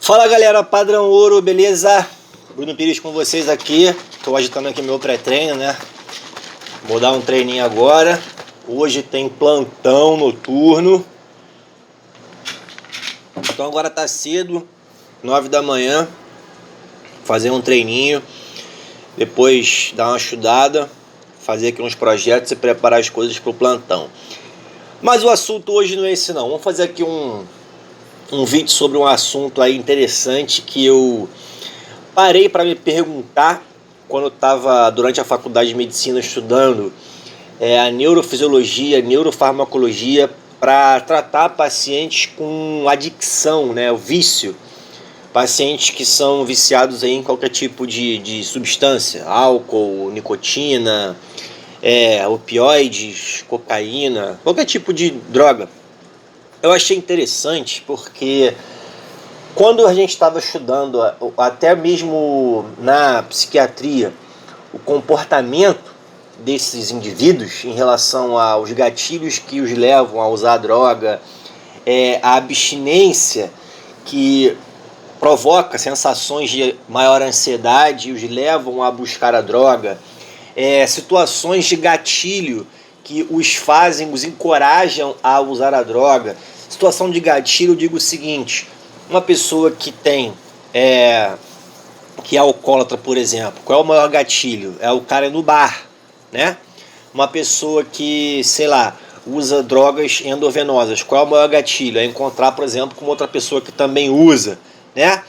Fala galera, Padrão Ouro, beleza? Bruno Pires com vocês aqui. Tô agitando aqui meu pré-treino, né? Vou dar um treininho agora. Hoje tem plantão noturno. Então agora tá cedo, 9 da manhã. Fazer um treininho. Depois dar uma estudada. Fazer aqui uns projetos e preparar as coisas pro plantão. Mas o assunto hoje não é esse não. Vamos fazer aqui um vídeo sobre um assunto aí interessante que eu parei para me perguntar quando eu estava durante a faculdade de medicina estudando a neurofisiologia, neurofarmacologia para tratar pacientes com adicção, né, o vício, pacientes que são viciados aí em qualquer tipo de substância, álcool, nicotina, opioides, cocaína, qualquer tipo de droga. Eu achei interessante porque quando a gente estava estudando, até mesmo na psiquiatria, o comportamento desses indivíduos em relação aos gatilhos que os levam a usar a droga, a abstinência que provoca sensações de maior ansiedade e os levam a buscar a droga, situações de gatilho que os fazem, os encorajam a usar a droga. Situação de gatilho, eu digo o seguinte: uma pessoa que tem que é alcoólatra, por exemplo, qual é o maior gatilho? É o cara no bar, né? Uma pessoa que, sei lá, usa drogas endovenosas, qual é o maior gatilho? É encontrar, por exemplo, com outra pessoa que também usa, né?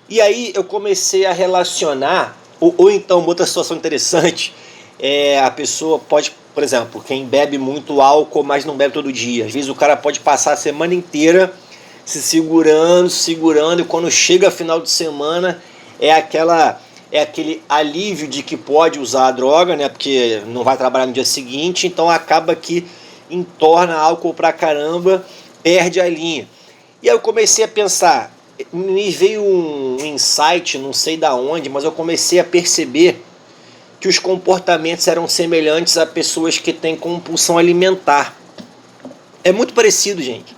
E aí eu comecei a relacionar, ou então, outra situação interessante, a pessoa pode, por exemplo, quem bebe muito álcool, mas não bebe todo dia. Às vezes o cara pode passar a semana inteira se segurando, e quando chega final de semana aquele alívio de que pode usar a droga, né? Porque não vai trabalhar no dia seguinte, então acaba que entorna álcool pra caramba, perde a linha. E aí eu comecei a pensar, me veio um insight, não sei da onde, mas eu comecei a perceber que os comportamentos eram semelhantes a pessoas que têm compulsão alimentar. É muito parecido, gente.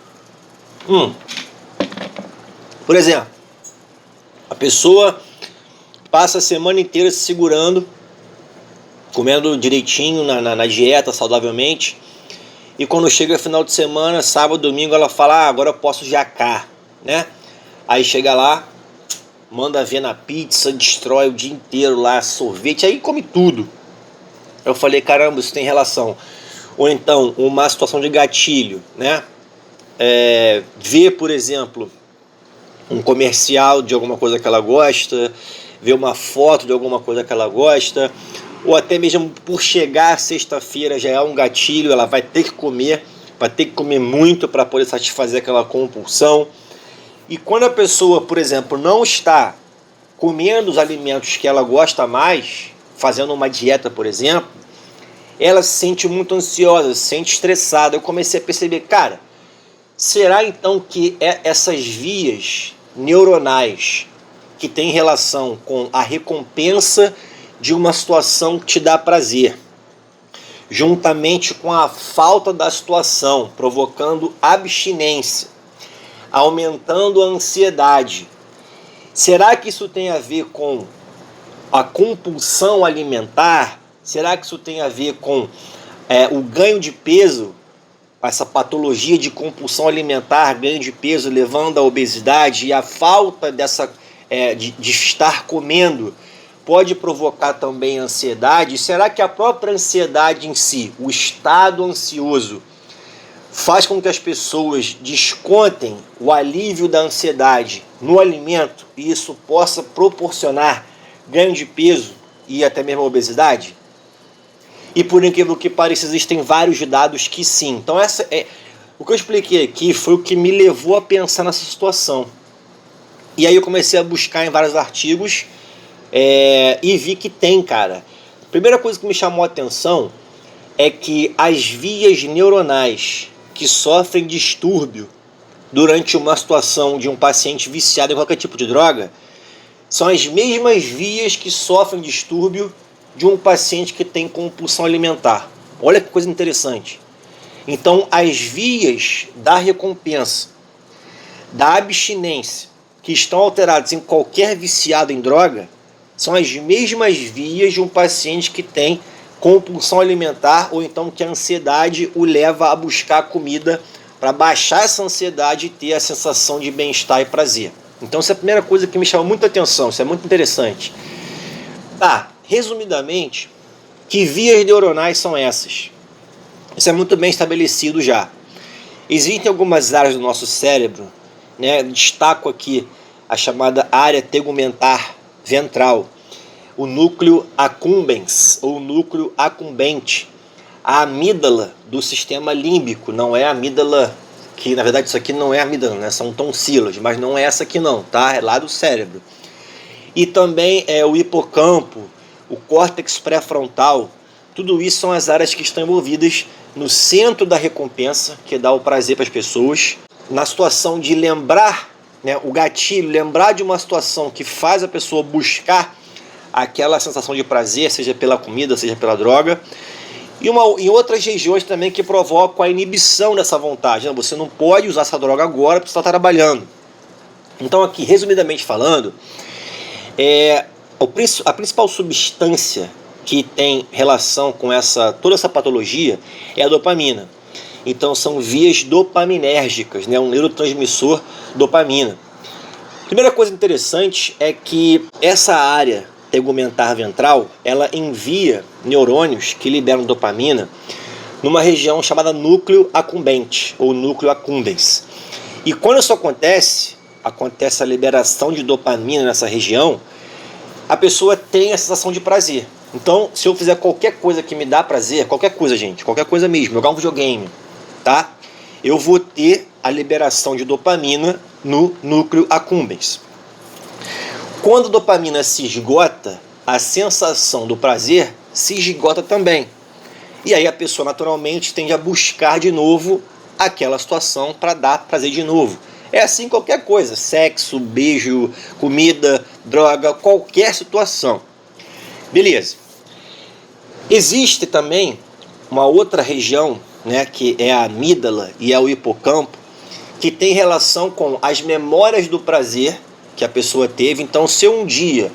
Por exemplo, a pessoa passa a semana inteira se segurando, comendo direitinho na dieta, saudavelmente, e quando chega final de semana, sábado, domingo, ela fala, agora eu posso jacar, né? Aí chega lá, manda ver na pizza, destrói o dia inteiro lá, sorvete, aí come tudo. Eu falei, caramba, isso tem relação. Ou então, uma situação de gatilho, né? Ver, por exemplo, um comercial de alguma coisa que ela gosta, ver uma foto de alguma coisa que ela gosta, ou até mesmo por chegar sexta-feira já é um gatilho, ela vai ter que comer muito para poder satisfazer aquela compulsão. E quando a pessoa, por exemplo, não está comendo os alimentos que ela gosta mais, fazendo uma dieta, por exemplo, ela se sente muito ansiosa, se sente estressada. Eu comecei a perceber, cara, será então que essas vias neuronais que têm relação com a recompensa de uma situação que te dá prazer, juntamente com a falta da situação, provocando abstinência, aumentando a ansiedade, será que isso tem a ver com a compulsão alimentar? Será que isso tem a ver com o ganho de peso? Essa patologia de compulsão alimentar, ganho de peso, levando à obesidade, e a falta de estar comendo pode provocar também ansiedade? Será que a própria ansiedade em si, o estado ansioso, faz com que as pessoas descontem o alívio da ansiedade no alimento e isso possa proporcionar ganho de peso e até mesmo obesidade? E por incrível que pareça, existem vários dados que sim. Então o que eu expliquei aqui foi o que me levou a pensar nessa situação. E aí eu comecei a buscar em vários artigos e vi que tem, cara. A primeira coisa que me chamou a atenção é que as vias neuronais que sofrem distúrbio durante uma situação de um paciente viciado em qualquer tipo de droga são as mesmas vias que sofrem distúrbio de um paciente que tem compulsão alimentar. Olha que coisa interessante. Então, as vias da recompensa, da abstinência que estão alterados em qualquer viciado em droga são as mesmas vias de um paciente que tem compulsão alimentar ou então que a ansiedade o leva a buscar comida para baixar essa ansiedade e ter a sensação de bem-estar e prazer. Então essa é a primeira coisa que me chama muita atenção, isso é muito interessante. Tá, resumidamente, que vias neuronais são essas? Isso é muito bem estabelecido já. Existem algumas áreas do nosso cérebro, né? Destaco aqui a chamada área tegumentar ventral, o núcleo accumbens ou núcleo acumbente, a amígdala do sistema límbico, não é a amígdala, que na verdade isso aqui não é amígdala, né? São tonsilas, mas não é essa aqui não, tá? É lá do cérebro. E também é o hipocampo, o córtex pré-frontal, tudo isso são as áreas que estão envolvidas no centro da recompensa, que dá o prazer para as pessoas, na situação de lembrar, né, o gatilho, lembrar de uma situação que faz a pessoa buscar aquela sensação de prazer, seja pela comida, seja pela droga, e em outras regiões também que provocam a inibição dessa vontade. Você não pode usar essa droga agora porque você está trabalhando. Então aqui, resumidamente falando, a principal substância que tem relação com toda essa patologia é a dopamina. Então são vias dopaminérgicas, né? Um neurotransmissor dopamina. Primeira coisa interessante é que essa área tegumentar ventral, ela envia neurônios que liberam dopamina numa região chamada núcleo accumbente ou núcleo accumbens. E quando isso acontece a liberação de dopamina nessa região, a pessoa tem a sensação de prazer. Então, se eu fizer qualquer coisa que me dá prazer, qualquer coisa, gente, qualquer coisa mesmo, jogar um videogame, tá? Eu vou ter a liberação de dopamina no núcleo accumbens. Quando a dopamina se esgota, a sensação do prazer se esgota também. E aí a pessoa naturalmente tende a buscar de novo aquela situação para dar prazer de novo. É assim qualquer coisa, sexo, beijo, comida, droga, qualquer situação. Beleza. Existe também uma outra região, né, que é a amígdala e é o hipocampo, que tem relação com as memórias do prazer que a pessoa teve. Então, se eu um dia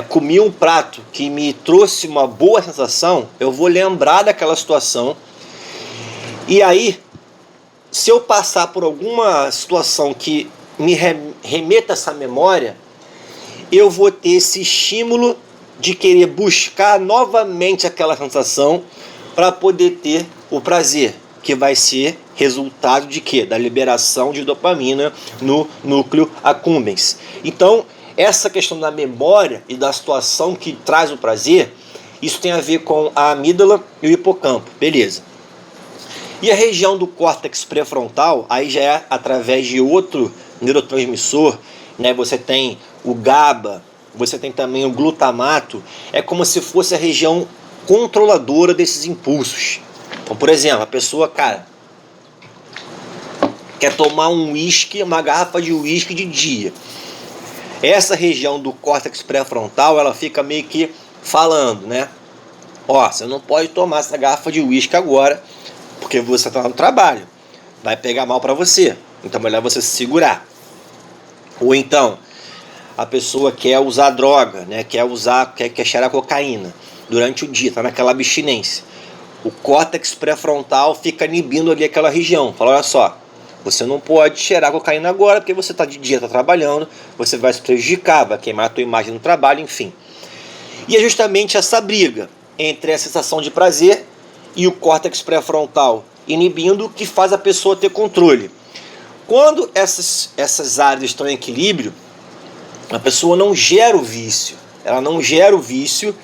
comi um prato que me trouxe uma boa sensação, eu vou lembrar daquela situação. E aí, se eu passar por alguma situação que me remeta a essa memória, eu vou ter esse estímulo de querer buscar novamente aquela sensação para poder ter o prazer, que vai ser resultado de quê? Da liberação de dopamina no núcleo accumbens. Então, essa questão da memória e da situação que traz o prazer, isso tem a ver com a amígdala e o hipocampo, beleza. E a região do córtex pré-frontal, aí já é através de outro neurotransmissor, né? Você tem o GABA, você tem também o glutamato, é como se fosse a região controladora desses impulsos. Então, por exemplo, a pessoa, cara, quer tomar uma garrafa de uísque de dia. Essa região do córtex pré-frontal, ela fica meio que falando, né? Ó, você não pode tomar essa garrafa de uísque agora, porque você está no trabalho. Vai pegar mal para você. Então é melhor você se segurar. Ou então, a pessoa quer usar droga, né? Quer cheirar cocaína durante o dia, está naquela abstinência. O córtex pré-frontal fica inibindo ali aquela região. Fala, olha só, você não pode cheirar cocaína agora, porque você está de dia, está trabalhando, você vai se prejudicar, vai queimar a tua imagem no trabalho, enfim. E é justamente essa briga entre a sensação de prazer e o córtex pré-frontal inibindo que faz a pessoa ter controle. Quando essas áreas estão em equilíbrio, a pessoa não gera o vício. Ela não gera o vício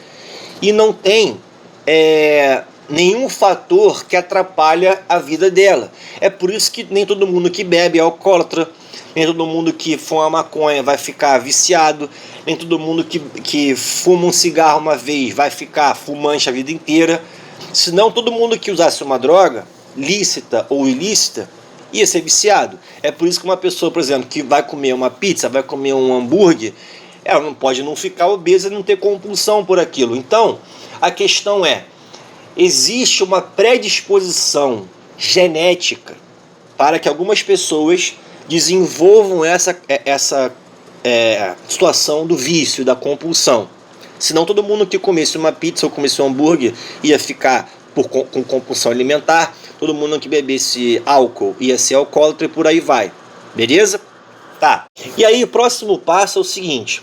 e não tem nenhum fator que atrapalha a vida dela. É por isso que nem todo mundo que bebe é alcoólatra, nem todo mundo que fuma maconha vai ficar viciado, nem todo mundo que fuma um cigarro uma vez vai ficar fumante a vida inteira. Senão todo mundo que usasse uma droga, lícita ou ilícita, ia ser viciado. É por isso que uma pessoa, por exemplo, que vai comer uma pizza, vai comer um hambúrguer, ela não pode não ficar obesa e não ter compulsão por aquilo. Então, a questão existe uma predisposição genética para que algumas pessoas desenvolvam essa situação do vício, da compulsão. Senão todo mundo que comesse uma pizza ou comesse um hambúrguer ia ficar com compulsão alimentar, todo mundo que bebesse álcool ia ser alcoólatra e por aí vai. Beleza? Tá. E aí o próximo passo é o seguinte: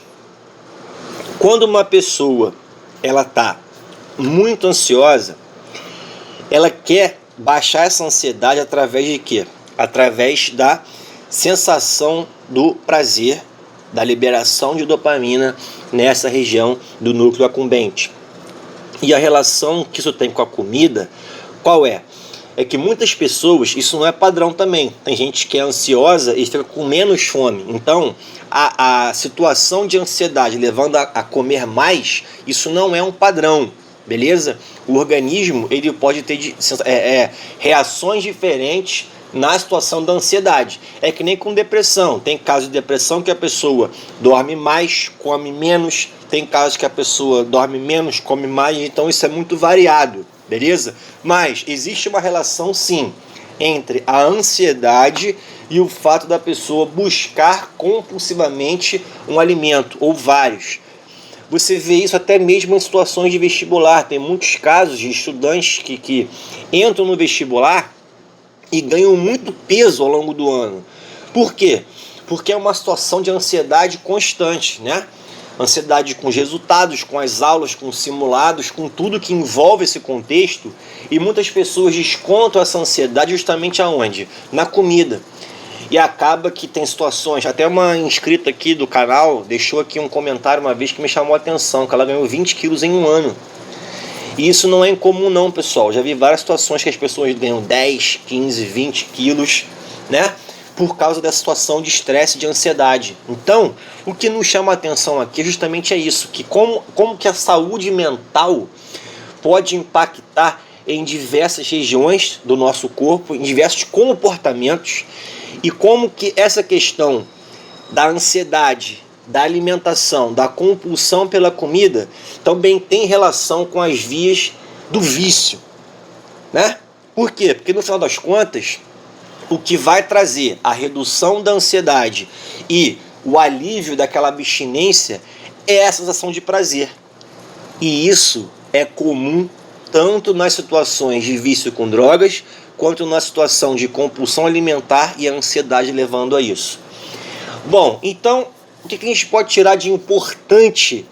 quando uma pessoa ela tá muito ansiosa, ela quer baixar essa ansiedade através de quê? Através da sensação do prazer, da liberação de dopamina nessa região do núcleo accumbente. E a relação que isso tem com a comida, qual é? É que muitas pessoas, isso não é padrão também, tem gente que é ansiosa e fica com menos fome. Então a situação de ansiedade levando a comer mais, isso não é um padrão, beleza? O organismo ele pode ter reações diferentes na situação da ansiedade. É que nem com depressão. Tem casos de depressão que a pessoa dorme mais, come menos. Tem casos que a pessoa dorme menos, come mais. Então isso é muito variado, beleza? Mas existe uma relação sim entre a ansiedade e o fato da pessoa buscar compulsivamente um alimento ou vários. Você vê isso até mesmo em situações de vestibular. Tem muitos casos de estudantes que entram no vestibular e ganham muito peso ao longo do ano. Por quê? Porque é uma situação de ansiedade constante, né? Ansiedade com os resultados, com as aulas, com os simulados, com tudo que envolve esse contexto. E muitas pessoas descontam essa ansiedade justamente aonde? Na comida. E acaba que tem situações, até uma inscrita aqui do canal deixou aqui um comentário uma vez que me chamou a atenção, que ela ganhou 20 quilos em um ano. E isso não é incomum não, pessoal. Já vi várias situações que as pessoas ganham 10, 15, 20 quilos, né? Por causa dessa situação de estresse, de ansiedade. Então, o que nos chama a atenção aqui é justamente isso, que como que a saúde mental pode impactar em diversas regiões do nosso corpo, em diversos comportamentos, e como que essa questão da ansiedade, da alimentação, da compulsão pela comida, também tem relação com as vias do vício, né? Por quê? Porque no final das contas, o que vai trazer a redução da ansiedade e o alívio daquela abstinência é a sensação de prazer. E isso é comum tanto nas situações de vício com drogas, quanto na situação de compulsão alimentar e a ansiedade levando a isso. Bom, então, o que a gente pode tirar de importante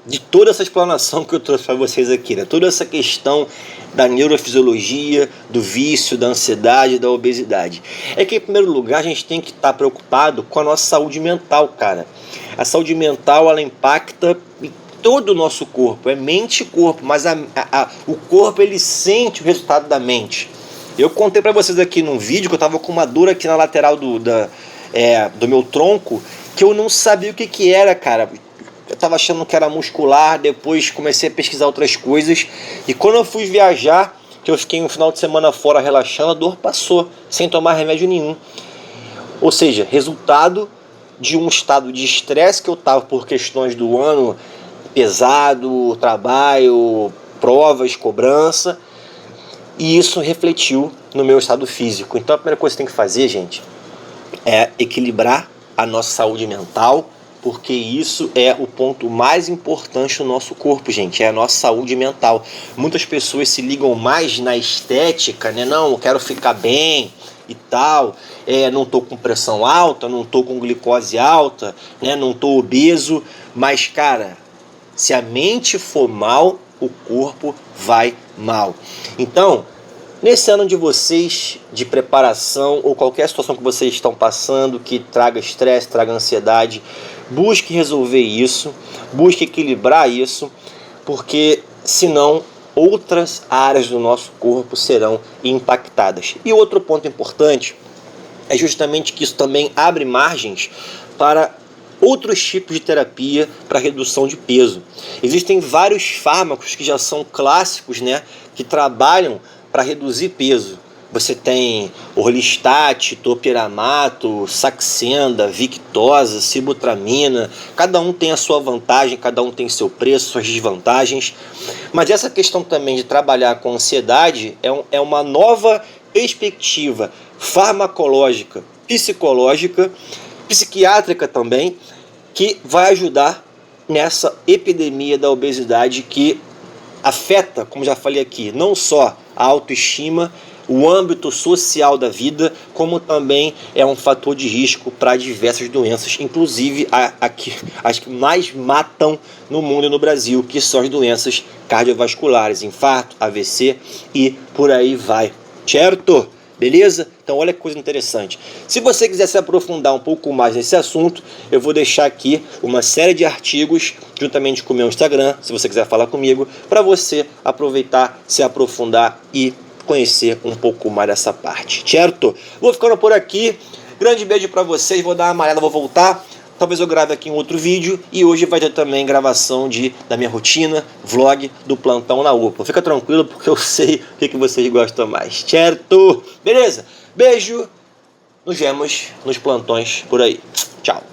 de toda essa explanação que eu trouxe para vocês aqui, né? Toda essa questão da neurofisiologia, do vício, da ansiedade, da obesidade. É que, em primeiro lugar, a gente tem que estar preocupado com a nossa saúde mental, cara. A saúde mental, ela impacta todo o nosso corpo, é mente e corpo, mas o corpo, ele sente o resultado da mente. Eu contei para vocês aqui num vídeo que eu estava com uma dor aqui na lateral do meu tronco, que eu não sabia o que era, cara. Eu estava achando que era muscular, depois comecei a pesquisar outras coisas, e quando eu fui viajar, que eu fiquei um final de semana fora relaxando, a dor passou, sem tomar remédio nenhum. Ou seja, resultado de um estado de estresse que eu estava por questões do ano pesado, trabalho, provas, cobrança, e isso refletiu no meu estado físico. Então a primeira coisa que você tem que fazer, gente, é equilibrar a nossa saúde mental, porque isso é o ponto mais importante do nosso corpo, gente, é a nossa saúde mental. Muitas pessoas se ligam mais na estética, né? Não, eu quero ficar bem e tal, não tô com pressão alta, não tô com glicose alta, né? Não tô obeso, mas, cara, se a mente for mal, o corpo vai mal. Então, nesse ano de vocês, de preparação, ou qualquer situação que vocês estão passando, que traga estresse, traga ansiedade, busque resolver isso, busque equilibrar isso, porque senão outras áreas do nosso corpo serão impactadas. E outro ponto importante é justamente que isso também abre margens para outros tipos de terapia para redução de peso. Existem vários fármacos que já são clássicos, né, que trabalham para reduzir peso. Você tem orlistat, topiramato, saxenda, victosa, sibutramina. Cada um tem a sua vantagem, cada um tem seu preço, suas desvantagens. Mas essa questão também de trabalhar com ansiedade é uma nova perspectiva farmacológica psicológica, psiquiátrica também, que vai ajudar nessa epidemia da obesidade que afeta, como já falei aqui, não só a autoestima, o âmbito social da vida, como também é um fator de risco para diversas doenças, inclusive as que mais matam no mundo e no Brasil, que são as doenças cardiovasculares, infarto, AVC e por aí vai, certo? Beleza? Então olha que coisa interessante. Se você quiser se aprofundar um pouco mais nesse assunto, eu vou deixar aqui uma série de artigos juntamente com o meu Instagram, se você quiser falar comigo, para você aproveitar, se aprofundar e conhecer um pouco mais dessa parte, certo? Vou ficando por aqui. Grande beijo para vocês. Vou dar uma amarela, vou voltar. Talvez eu grave aqui em outro vídeo. E hoje vai ter também gravação da minha rotina, vlog do plantão na UPA. Fica tranquilo porque eu sei o que vocês gostam mais, certo? Beleza? Beijo. Nos vemos nos plantões por aí. Tchau.